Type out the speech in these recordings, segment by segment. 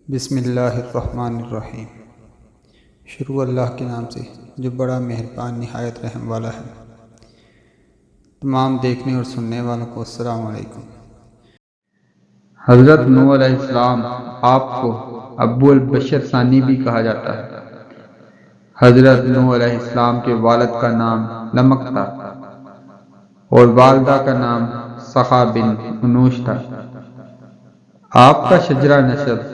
بسم اللہ الرحمن الرحیم۔ شروع اللہ کے نام سے جو بڑا مہربان نہایت رحم والا ہے۔ تمام دیکھنے اور سننے والوں کو السلام علیکم۔ حضرت نوح علیہ السلام آپ کو ابو البشر ثانی بھی کہا جاتا ہے۔ حضرت نوح علیہ السلام کے والد کا نام لمک تھا اور والدہ کا نام سخا بن انوش تھا۔ آپ کا شجرہ نسب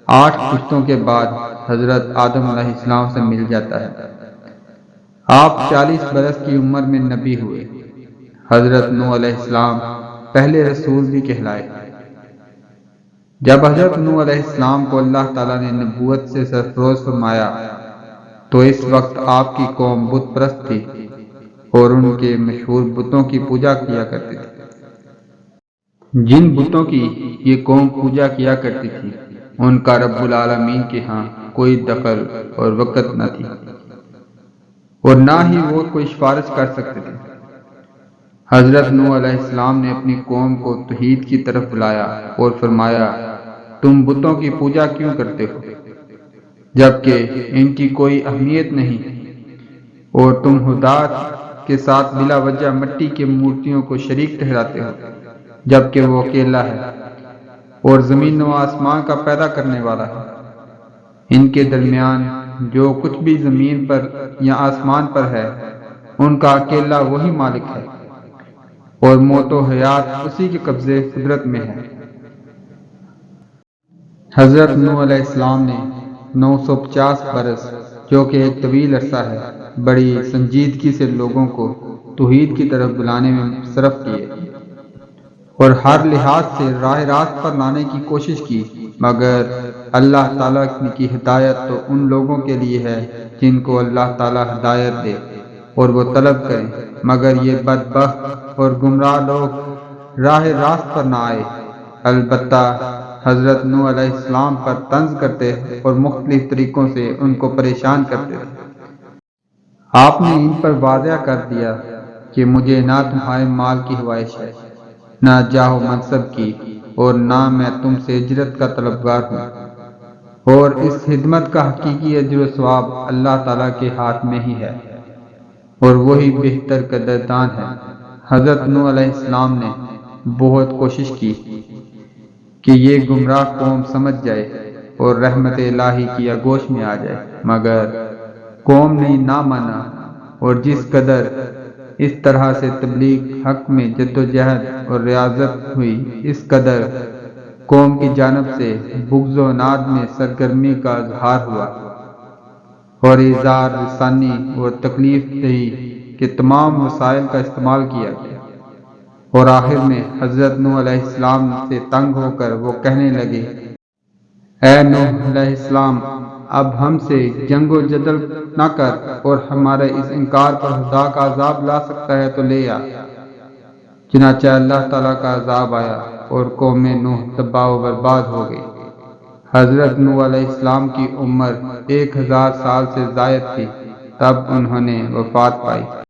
8 پشتوں کے بعد حضرت آدم علیہ السلام سے مل جاتا ہے۔ آپ 40 برس کی عمر میں نبی ہوئے۔ حضرت نوح علیہ السلام پہلے رسول بھی کہلائے۔ جب حضرت نوح علیہ السلام کو اللہ تعالیٰ نے نبوت سے سرفراز فرمایا تو اس وقت آپ کی قوم بت پرست تھی اور ان کے مشہور بتوں کی پوجا کیا کرتی تھی۔ جن بتوں کی یہ قوم پوجا کیا کرتی تھی ان کا رب العالمین کے ہاں کوئی دخل اور وقت نہ تھی اور نہ ہی وہ کوئی سفارش کر سکتے تھے۔ حضرت نوح علیہ السلام نے اپنی قوم کو توحید کی طرف بلایا اور فرمایا، تم بتوں کی پوجا کیوں کرتے ہو جبکہ ان کی کوئی اہمیت نہیں، اور تم خدا کے ساتھ بلا وجہ مٹی کی مورتیوں کو شریک ٹھہراتے ہو جبکہ وہ اکیلا ہے اور زمین و آسمان کا پیدا کرنے والا ہے۔ ان کے درمیان جو کچھ بھی زمین پر یا آسمان پر ہے ان کا اکیلا وہی مالک ہے اور موت و حیات اسی کے قبضے قدرت میں ہے۔ حضرت نوح علیہ السلام نے 950 برس جو کہ ایک طویل عرصہ ہے بڑی سنجیدگی سے لوگوں کو توحید کی طرف بلانے میں صرف کیے اور ہر لحاظ سے راہ راست پر لانے کی کوشش کی، مگر اللہ تعالیٰ کی ہدایت تو ان لوگوں کے لیے ہے جن کو اللہ تعالیٰ ہدایت دے اور وہ طلب کریں، مگر یہ بدبخت اور گمراہ لوگ راہ راست پر نہ آئے۔ البتہ حضرت نوح علیہ السلام پر طنز کرتے اور مختلف طریقوں سے ان کو پریشان کرتے تھے۔ آپ نے ان پر واضح کر دیا کہ مجھے نہ تمہارے مال کی خواہش ہے، نہ جاہ و منصب کی، اور نہ میں تم سے اجرت کا طلبگار ہوں، اور اس خدمت کا حقیقی اجر و ثواب اللہ تعالیٰ کے ہاتھ میں ہی ہے اور وہی بہتر قدردان ہے۔ حضرت نوح علیہ السلام نے بہت کوشش کی کہ یہ گمراہ قوم سمجھ جائے اور رحمت الہی کی آغوش میں آ جائے، مگر قوم نے نہ مانا، اور جس قدر اس طرح سے تبلیغ حق میں جدوجہد اور ریاضت ہوئی، اس قدر قوم کی جانب سے بغض و عناد میں سرگرمی کا اظہار ہوا اور اظہار رسانی اور تکلیف دہی کے تمام وسائل کا استعمال کیا گیا، اور آخر میں حضرت نوح علیہ السلام سے تنگ ہو کر وہ کہنے لگے، اے نوح علیہ السلام، اب ہم سے جنگ و جدل نہ کر، اور ہمارے اس انکار پر خدا کا عذاب لا سکتا ہے تو لے آ۔ چنانچہ اللہ تعالیٰ کا عذاب آیا اور قوم نوح تباہ و برباد ہو گئی۔ حضرت نوح علیہ السلام کی عمر 1000 سال سے زائد تھی، تب انہوں نے وفات پائی۔